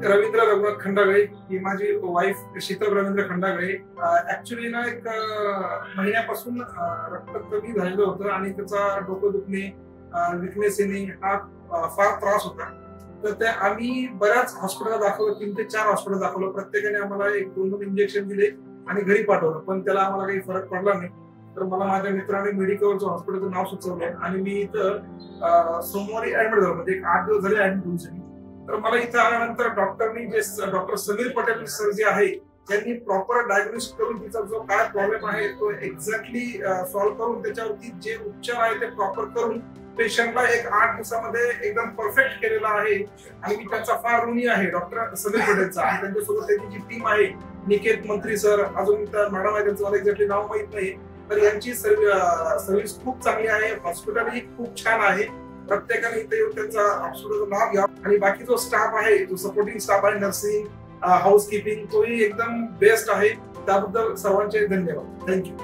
रवींद्र रघुनाथ खंडागळे ही माझी wife Sheetal Ravindra Khandagale. Actually ना एक महिन्यापासून रक्त कमी झालेलं होतं आणि त्याचा डोकं दुखणे, विकनेस येणे हा फार त्रास होता. तर ते आम्ही बऱ्याच हॉस्पिटल दाखवलं, 3 ते 4 हॉस्पिटल दाखवलं. प्रत्येकाने आम्हाला 1-2 इंजेक्शन दिले आणि घरी पाठवलं, पण त्याला आम्हाला काही फरक पडला नाही. तर मला माझ्या मित्राने मेडिकलचं हॉस्पिटलचं नाव सुचवलं आणि मी इथं सोमवारी ऍडमिट झालो, म्हणजे 8 दिवस झाले ऍडमिट होऊन. तर मला इथं आल्यानंतर डॉक्टरनी डॉक्टर समीर पटेल सर जे आहे त्यांनी प्रॉपर डायग्नोसिस करून तिचा जो काय प्रॉब्लेम आहे तो एक्झॅक्टली सॉल्व्ह करून त्याच्यावरती जे उपचार आहे ते प्रॉपर करून पेशंटला 8 दिवसामध्ये एकदम परफेक्ट केलेला आहे. आणि मी त्यांचा फार ऋणी आहे डॉक्टर समीर पटेलचा. आणि त्यांच्यासोबत त्यांची जी टीम आहे, निकेत मंत्री सर, अजून त्या मॅडम आहे, त्यांचं मला एक्झॅक्टली नाव माहित नाही, तर यांची सर्व्हिस खूप चांगली आहे. हॉस्पिटलही खूप छान आहे. प्रत्येकाने इथे येऊन त्यांचा हॉस्पिटलचा लाभ घ्या. आणि बाकी जो स्टाफ आहे, जो सपोर्टिंग स्टाफ आहे, नर्सिंग, हाऊसकीपिंग, तोही एकदम बेस्ट आहे. त्याबद्दल सर्वांचे धन्यवाद. थँक्यू.